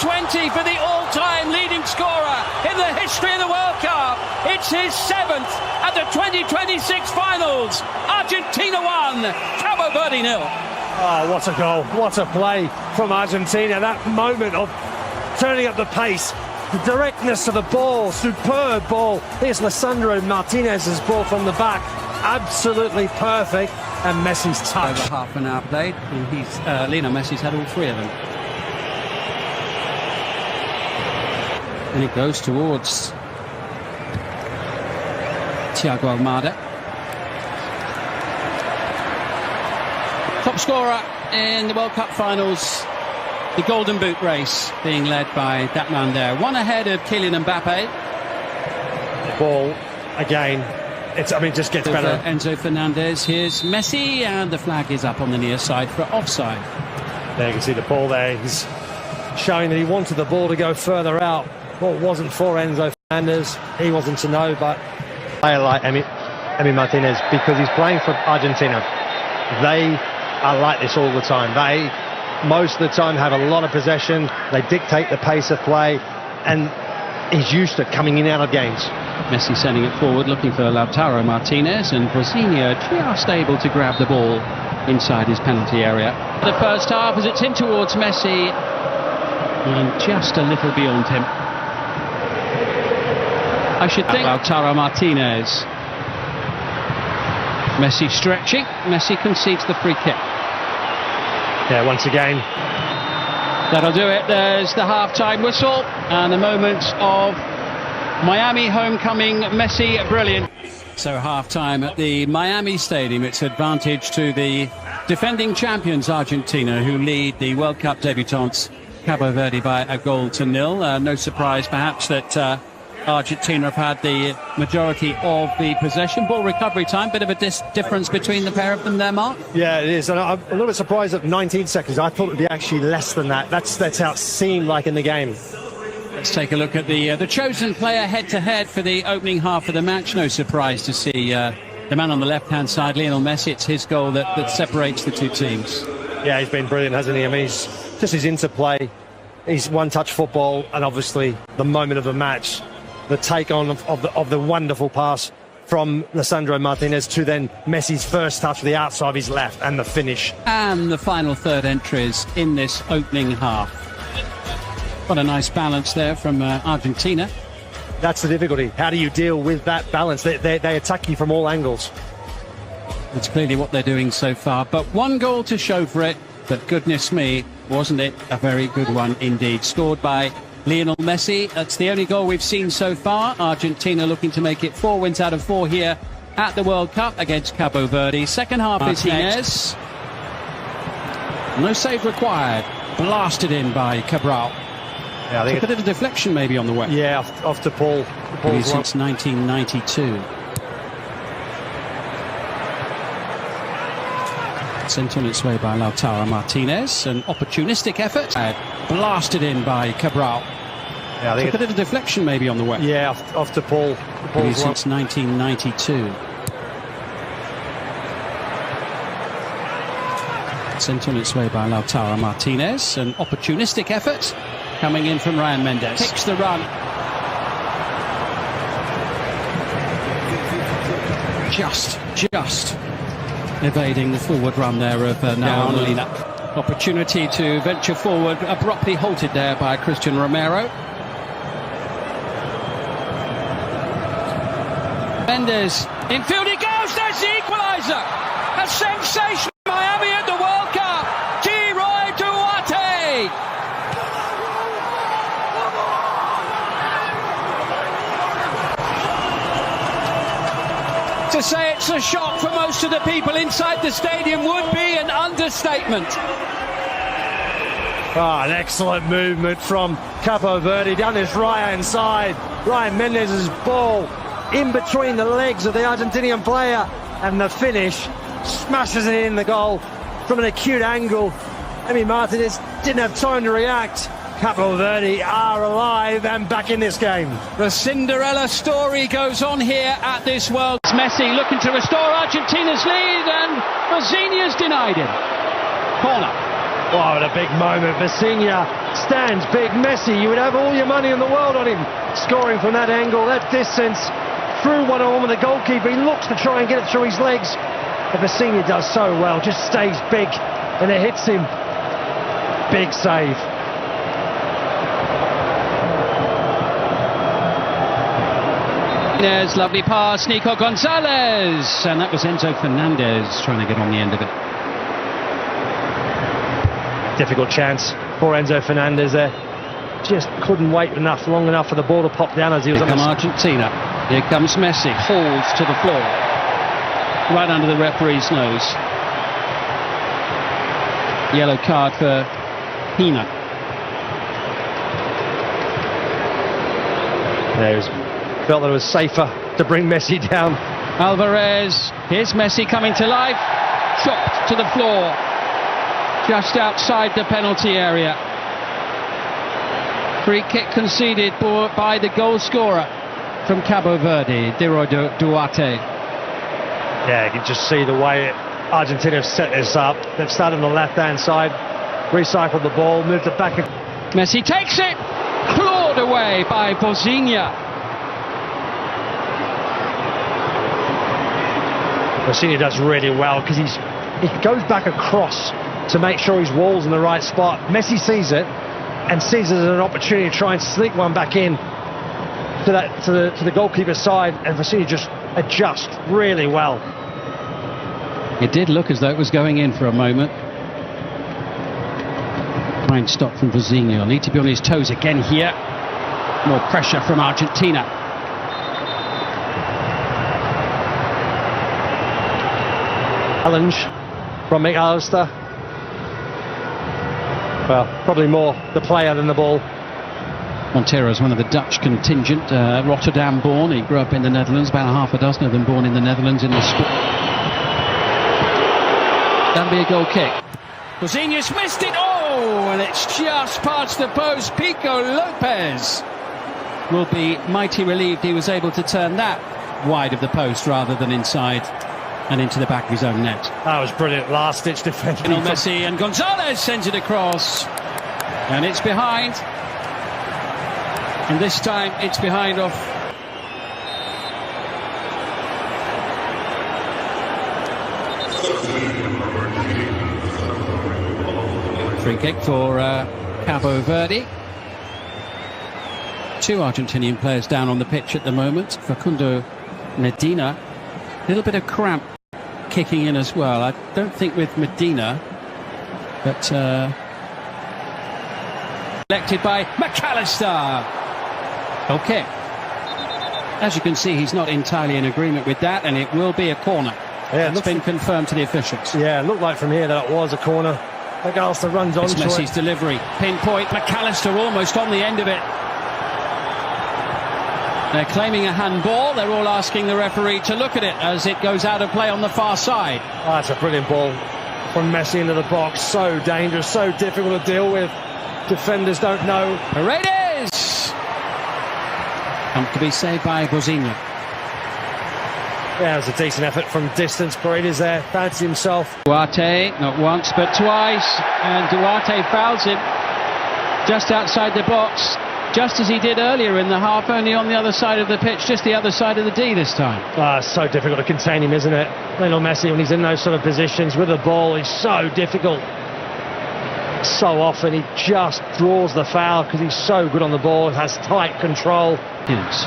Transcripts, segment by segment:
20 for the all-time leading scorer in the history of the World Cup. It's his 7th at the 2026 finals. Argentina 1, Cabo Verde 0. Oh, what a goal, what a play from Argentina. That moment of turning up the pace, the directness of the ball, superb ball. Here's Lisandro Martinez's ball from the back, absolutely perfect, and Messi's touch. Over half an hour played, and Lionel Messi's had all 3 of them. And it goes towards Thiago Almada. Top scorer in the World Cup finals. The Golden Boot race being led by that man there. 1 ahead of Kylian Mbappe. The ball, again, it just gets better. Enzo Fernandez, here's Messi, and the flag is up on the near side for offside. There you can see the ball there. He's showing that he wanted the ball to go further out. Well, it wasn't for Enzo Fernandez. He wasn't to know, but I like Emi Martinez because he's playing for Argentina. They are like this all the time. They, most of the time, have a lot of possession. They dictate the pace of play, and he's used to coming in and out of games. Messi sending it forward, looking for Lautaro Martinez, and Brasinha just able to grab the ball inside his penalty area. The first half as it's in towards Messi, and just a little beyond him. I should think Lautaro Martinez. Messi stretching. Messi concedes the free kick. Yeah, once again. That'll do it. There's the half-time whistle and a moment of Miami homecoming. Messi, brilliant. So half-time at the Miami Stadium. It's advantage to the defending champions Argentina, who lead the World Cup debutants Cabo Verde by 1-0. No surprise perhaps that Argentina have had the majority of the possession. Ball recovery time, bit of a difference between the pair of them there, Mark? Yeah, it is, and I'm a little bit surprised at 19 seconds. I thought it would be actually less than that. That's how it seemed like in the game. Let's take a look at the chosen player head-to-head for the opening half of the match. No surprise to see the man on the left-hand side, Lionel Messi. It's his goal that separates the two teams. Yeah, he's been brilliant, hasn't he? I mean, he's just his interplay, his one-touch football, and obviously the moment of the match. The take on of the wonderful pass from Lisandro Martinez to then Messi's first touch to the outside of his left, and the finish. And the final third entries in this opening half. What a nice balance there from Argentina. That's the difficulty. How do you deal with that balance? They attack you from all angles. That's clearly what they're doing so far. But 1 goal to show for it. But goodness me, wasn't it a very good one indeed. Scored by Lionel Messi. That's the only goal we've seen so far. Argentina looking to make it 4 wins out of 4 here at the World Cup against Cabo Verde. Second half is next. No save required. Blasted in by Cabral. Yeah, I think a bit of a deflection maybe on the way. Yeah, off to Paul. Since 1992. Sent on its way by Lautaro Martinez. An opportunistic effort. Blasted in by Cabral. Yeah, I think a bit of a deflection maybe on the way. Yeah, off to Paul. Since 1992. Sent on its way by Lautaro Martinez. An opportunistic effort coming in from Ryan Mendes. Picks the run. Just evading the forward run there of now Molina. Opportunity to venture forward, abruptly halted there by Christian Romero. Mendes, infield he goes, there's the equaliser! A sensation, Miami at the World Cup! Leroy Duarte! To say it's a shock for most of the people inside the stadium would be an understatement. An excellent movement from Cabo Verde down this right-hand side. Ryan Mendes' ball in between the legs of the Argentinian player, and the finish smashes it in the goal from an acute angle. Emi Martinez didn't have time to react. Cabo Verde are alive and back in this game. The Cinderella story goes on here at this World. Messi looking to restore Argentina's lead, and Brasinha's denied him. Corner. Wow, what a big moment. Visinha stands big. Messi, you would have all your money in the world on him. Scoring from that angle, that distance, through one-on-one with the goalkeeper. He looks to try and get it through his legs. But Visinha does so well, just stays big, and it hits him. Big save. There's lovely pass, Nico Gonzalez, and that was Enzo Fernandez trying to get on the end of it. Difficult chance for Enzo Fernandez there. Just couldn't wait long enough for the ball to pop down as he was Here on comes Argentina. Here comes Messi, falls to the floor, right under the referee's nose. Yellow card for Pina. Felt that it was safer to bring Messi down. Alvarez, here's Messi coming to life, chopped to the floor, just outside the penalty area. Free kick conceded by the goal scorer from Cabo Verde, Duarte. Yeah, you can just see the way Argentina have set this up. They've started on the left-hand side, recycled the ball, moved it back. Messi takes it, clawed away by Visinha. Visinha does really well because he goes back across to make sure his wall's in the right spot. Messi sees it and sees it as an opportunity to try and sneak one back in to the goalkeeper's side, and Visinha just adjusts really well. It did look as though it was going in for a moment. Fine stop from Visinha. He'll need to be on his toes again here. More pressure from Argentina. Challenge from McAllister. Well, probably more the player than the ball. Montero is one of the Dutch contingent, Rotterdam born. He grew up in the Netherlands, about half a dozen of them born in the Netherlands in the sport. That'll be a goal kick. Visinha's missed it, oh, and it's just past the post. Pico Lopez will be mighty relieved he was able to turn that wide of the post rather than inside and into the back of his own net. That was brilliant, last-ditch defending. Messi, and Gonzalez sends it across, and it's behind. And this time it's behind off. Free kick for Cabo Verde. Two Argentinian players down on the pitch at the moment. Facundo Medina, a little bit of cramp kicking in as well. I don't think with Medina, but elected by McAllister. Okay. As you can see, he's not entirely in agreement with that, and it will be a corner. Yeah, it's been confirmed to the officials. Yeah, it looked like from here that it was a corner. McAllister runs on to it. Messi's delivery. Pinpoint. McAllister almost on the end of it. They're claiming a handball. They're all asking the referee to look at it as it goes out of play on the far side. Oh, that's a brilliant ball from Messi into the box. So dangerous, so difficult to deal with. Defenders don't know. Paredes! Comfortably saved by Visinha. Yeah, it was a decent effort from distance. Paredes there, fancy himself. Duarte, not once but twice, and Duarte fouls him just outside the box, just as he did earlier in the half, only on the other side of the pitch, just the other side of the D this time. Ah, it's so difficult to contain him, isn't it? Lionel Messi, when he's in those sort of positions with the ball, he's so difficult. So often he just draws the foul because he's so good on the ball, has tight control. Yes.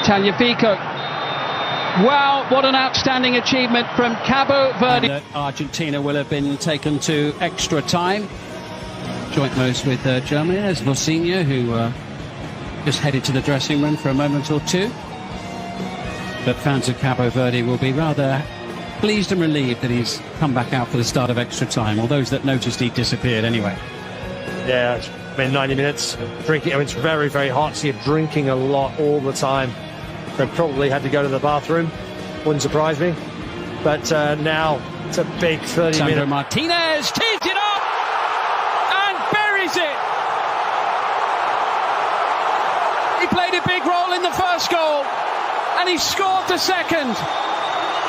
Tagliafico. Wow, what an outstanding achievement from Cabo Verde. Argentina will have been taken to extra time. Joint most with Germany. There's Visinha, who just headed to the dressing room for a moment or two. But fans of Cabo Verde will be rather pleased and relieved that he's come back out for the start of extra time, or those that noticed he disappeared anyway. Yeah, it's been 90 minutes drinking. I mean, it's very, very hot, so you're drinking a lot all the time. They probably had to go to the bathroom. Wouldn't surprise me. But now it's a big 30 Sandro minute. Martinez tees it up and buries it. He played a big role in the first goal, and he scored the second.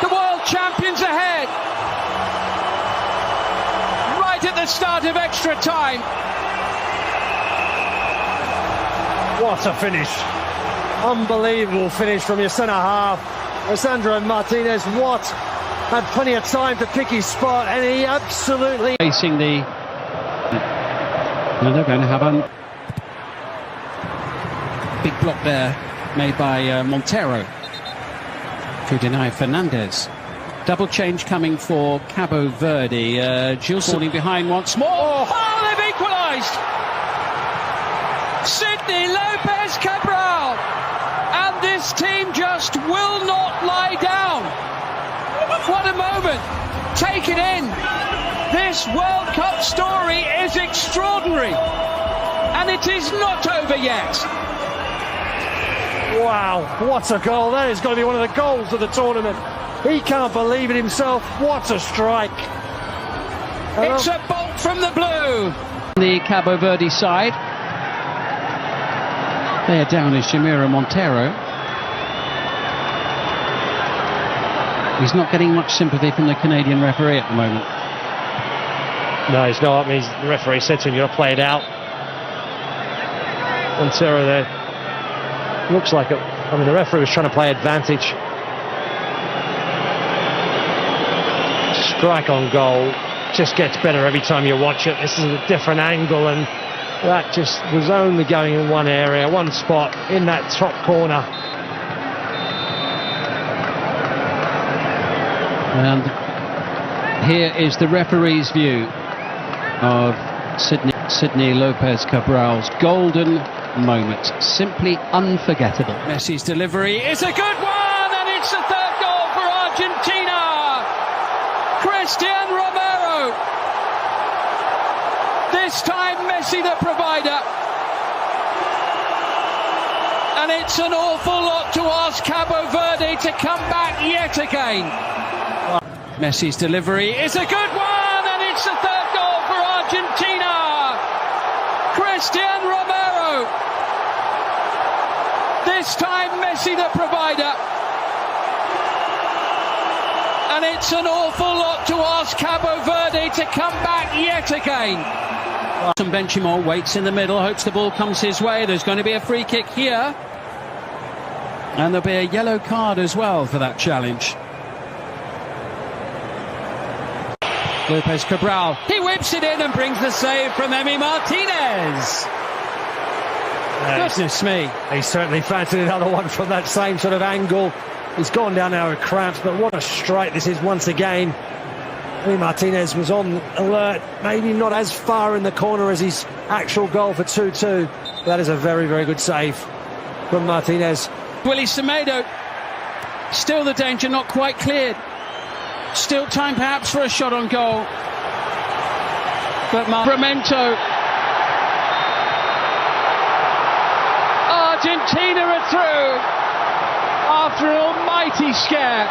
The world champions ahead. right at the start of extra time. What a finish. Unbelievable finish from your centre-half. Lisandro Martinez, had plenty of time to pick his spot, and he absolutely... Facing the... And they're going to have a big block there made by Montero to deny Fernandez. Double change coming for Cabo Verde. Gilles falling behind once more. Oh, they've equalised! Sidney Lopez Cabral! And this team just will not lie down. What a moment. Take it in. This World Cup story is extraordinary. And it is not over yet. Wow, what a goal. That is going to be one of the goals of the tournament. He can't believe it himself. What a strike. It's a bolt from the blue. The Cabo Verde side. There down is Jamiro Montero. He's not getting much sympathy from the Canadian referee at the moment. No, he's not. I mean, the referee said to him, you've got to play it out. Montero there. Looks like it. I mean, the referee was trying to play advantage. Strike on goal. Just gets better every time you watch it. This is a different angle, and that just was only going in one area, one spot, in that top corner. And here is the referee's view of Sidney Lopez Cabral's golden moment. Simply unforgettable. Messi's delivery is a good one, and it's the third goal for Argentina. Cristian Romero. This time Messi the provider. And it's an awful lot to ask Cabo Verde to come back yet again. Messi's delivery is a good one, and it's the third goal for Argentina. Cristian Romero. This time Messi the provider. And it's an awful lot to ask Cabo Verde to come back yet again. Benchimol waits in the middle, hopes the ball comes his way. There's going to be a free kick here. And there'll be a yellow card as well for that challenge. Lopez Cabral, he whips it in and brings the save from Emi Martinez. Goodness me. He certainly fancied another one from that same sort of angle. He's gone down now with cramps, but what a strike this is once again. Emi Martinez was on alert, maybe not as far in the corner as his actual goal for 2-2. That is a very, very good save from Martinez. Willie Semedo, still the danger not quite cleared. Still time perhaps for a shot on goal. But Bramento. Argentina are through after an almighty scare.